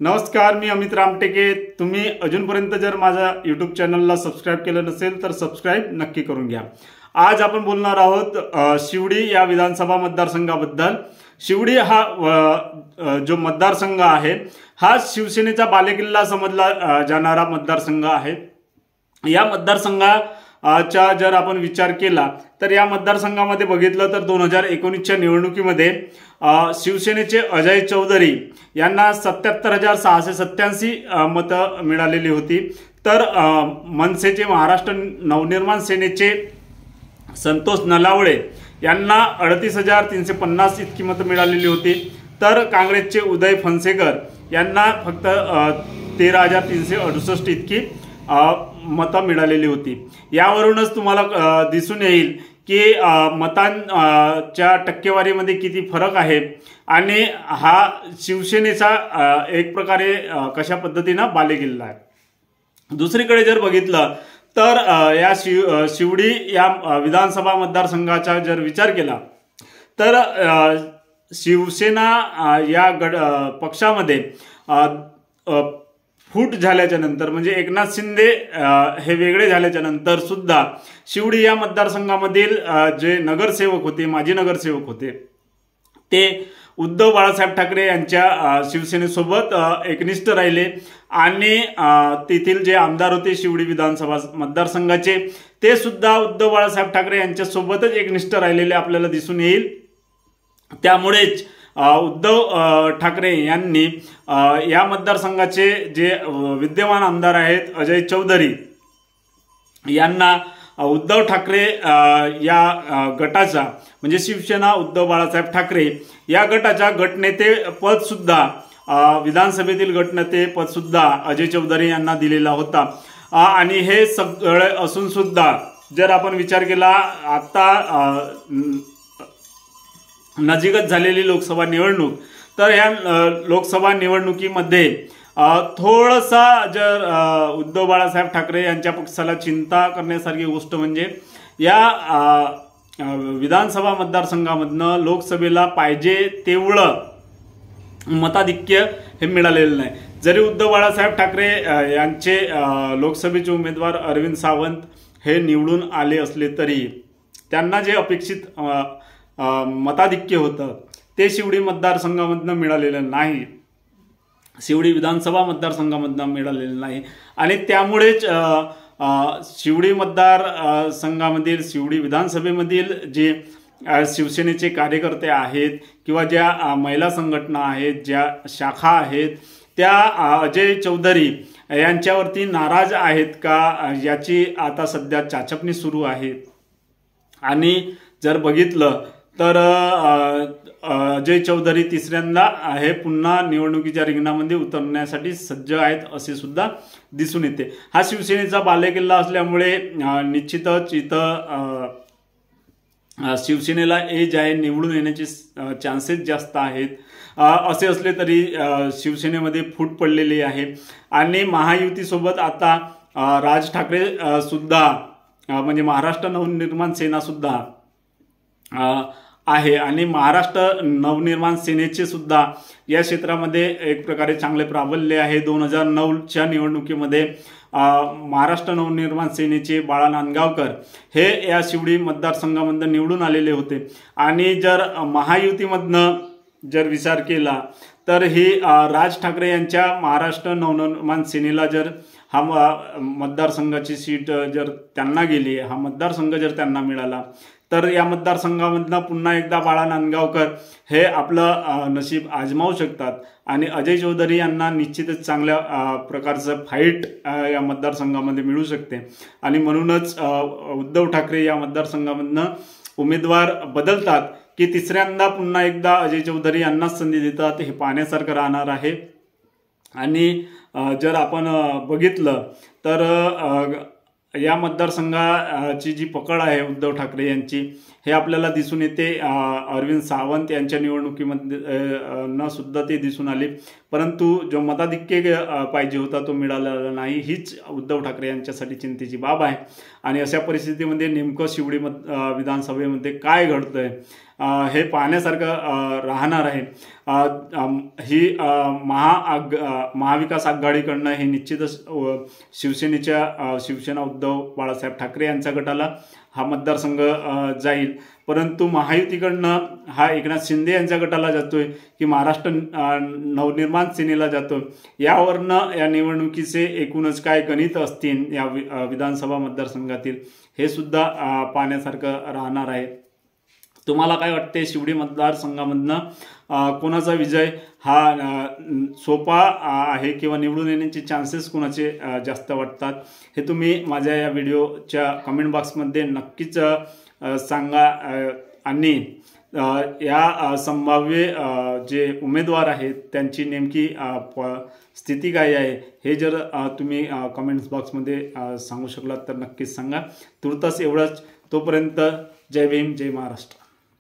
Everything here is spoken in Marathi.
नमस्कार, मी अमित रामटेके। तुम्ही अजूनपर्यंत जर माझ्या यूट्यूब चॅनलला सबस्क्राईब केलं नसेल तर सबस्क्राईब नक्की करून घ्या। आज आपण बोलणार आहोत शिवडी या विधानसभा मतदारसंघाबद्दल। शिवडी हा जो मतदारसंघ आहे हा शिवसेनेचा बालेकिल्ला समजला जाणारा मतदारसंघ आहे। या मतदारसंघाचा जर आपण विचार केला तर या मतदारसंघामध्ये बघितलं तर 2019च्या निवडणुकीमध्ये शिवसेनेचे अजय चौधरी यांना 77,687 मतं मिळालेली होती। तर मनसेचे महाराष्ट्र नवनिर्माण सेनेचे संतोष नलावळे यांना 38,350 इतकी मतं मिळालेली होती। तर काँग्रेसचे उदय फणसेकर यांना फक्त 13,368 इतकी मतं मिळालेली होती। यावरूनच तुम्हाला दिसून येईल की मतांच्या टक्केवारीमध्ये किती फरक आहे आणि हा शिवसेनेचा एक प्रकारे कशा पद्धतीने बालेकिल्ला आहे। दुसरीकडे जर बघितलं तर या शिवडी या विधानसभा मतदारसंघाचा जर विचार केला तर शिवसेना या पक्षामध्ये फूट झाल्याच्या नंतर म्हणजे एकनाथ शिंदे हे वेगळे झाल्याच्या नंतर सुद्धा शिवडी या मतदारसंघामधील जे नगरसेवक होते, माजी नगरसेवक होते, ते उद्धव बाळासाहेब ठाकरे यांच्या शिवसेनेसोबत एकनिष्ठ राहिले आणि तेथील जे आमदार होते शिवडी विधानसभा मतदारसंघाचे ते सुद्धा उद्धव बाळासाहेब ठाकरे यांच्यासोबतच एकनिष्ठ राहिलेले आपल्याला दिसून येईल। त्यामुळेच उद्धव ठाकरे यांनी या मतदारसंघाचे जे विद्यमान आमदार आहेत अजय चौधरी यांना उद्धव ठाकरे या गटाचा म्हणजे शिवसेना उद्धव बाळासाहेब ठाकरे या गटाच्या गटनेते पद सुद्धा विधानसभेतील गटनेते पद सुद्धा अजय चौधरी यांना दिलेला होता। आणि हे सगळे असून सुद्धा जर आपण विचार केला आता नजीकच झालेली लोकसभा निवडणूक तर या लोकसभा निवडणुकीमध्ये थोडासा जर उद्धव बाळासाहेब ठाकरे यांच्या पक्षाला चिंता करण्यासारखी गोष्ट म्हणजे या विधानसभा मतदारसंघामधनं लोकसभेला पाहिजे तेवढं मताधिक्य हे मिळालेलं नाही। जरी उद्धव बाळासाहेब ठाकरे यांचे लोकसभेचे उमेदवार अरविंद सावंत हे निवडून आले असले तरी त्यांना जे अपेक्षित मताधिक्य होतं ते शिवडी मतदारसंघामधनं मिळालेलं नाही, शिवडी विधानसभा मतदारसंघामधनं मिळालेलं नाही। आणि त्यामुळेच शिवडी मतदारसंघामधील शिवडी विधानसभेमधील जे शिवसेनेचे कार्यकर्ते आहेत किंवा ज्या महिला संघटना आहेत, ज्या शाखा आहेत, त्या अजय चौधरी यांच्यावरती नाराज आहेत का याची आता सध्या चाचपणी सुरू आहे। आणि जर बघितलं तर अजय चौधरी तिसऱ्यांदा हे पुन्हा निवडणुकीच्या रिंगणामध्ये उतरण्यासाठी सज्ज आहेत असे सुद्धा दिसून येते। हा शिवसेनेचा बालेकिल्ला असल्यामुळे निश्चितच इथं शिवसेनेला एज आहे, निवडून येण्याचे चान्सेस जास्त आहेत। असे असले तरी शिवसेनेमध्ये फूट पडलेली आहे आणि महायुतीसोबत आता राज ठाकरे सुद्धा म्हणजे महाराष्ट्र नवनिर्माण सेना सुद्धा आहे आणि महाराष्ट्र नवनिर्माण सेनेचे सुद्धा या क्षेत्रामध्ये एक प्रकारे चांगले प्राबल्य आहे। 2009च्या निवडणुकीमध्ये महाराष्ट्र नवनिर्माण सेनेचे बाळा नांदगावकर हे या शिवडी मतदारसंघामधून निवडून आलेले होते। आणि जर महायुतीमधनं जर विचार केला तर ही राज ठाकरे यांच्या महाराष्ट्र नवनिर्माण सेनेला जर हा मतदारसंघाची सीट जर त्यांना गेली, हा मतदारसंघ जर त्यांना मिळाला तर या मतदारसंघामधनं पुन्हा एकदा बाळा नांदगावकर हे आपलं नशीब आजमावू शकतात आणि अजय चौधरी यांना निश्चितच चांगल्या प्रकारचं फाईट या मतदारसंघामध्ये मिळू शकते। आणि म्हणूनच उद्धव ठाकरे या मतदारसंघामधनं उमेदवार बदलतात की तिसऱ्यांदा पुन्हा एकदा अजय चौधरी यांनाच संधी देतात हे पाहण्यासारखं राहणार आहे। आणि जर आपण बघितलं तर या मतदारसंघाची जी पकड आहे उद्धव ठाकरे यांची हे आपल्याला दिसून येते। अरविंद सावंत यांच्या निवडणुकीमध्ये न सुद्धा ते दिसून आले, परंतु जो मताधिक्य पाहिजे होता तो मिळालेला नाही। हीच उद्धव ठाकरे यांच्यासाठी चिंतेची बाब आहे। आणि अशा परिस्थितीमध्ये नेमकं शिवडी विधानसभेमध्ये काय घडतंय हे पाहण्यासारखं राहणार आहे। ही महाविकास आघाडीकडनं हे निश्चितच शिवसेना उद्धव बाळासाहेब ठाकरे यांच्या गटाला हा मतदारसंघ जाईल, परंतु महायुतीकडनं हा एकनाथ शिंदे यांच्या गटाला जातोय की महाराष्ट्र नवनिर्माण सेनेला जातोय, यावरनं या निवडणुकीचे एकूणच काय गणित असतील या विधानसभा मतदारसंघातील हे सुद्धा पाहण्यासारखं राहणार आहे। तुम्हाला काय वाटते, शिवडी मतदारसंघामधनं कोणाचा विजय हा सोपा आहे किंवा निवडून येण्याचे चान्सेस कोणाचे जास्त वाटतात हे तुम्ही माझ्या या व्हिडिओच्या कमेंट बॉक्समध्ये नक्कीच सांगा। आणि या संभाव्य जे उमेदवार आहेत त्यांची नेमकी स्थिती काय आहे हे जर तुम्ही कमेंट्स बॉक्समध्ये सांगू शकलात तर नक्कीच सांगा। तुर्तास एवढंच, तोपर्यंत जय भीम, जय महाराष्ट्र।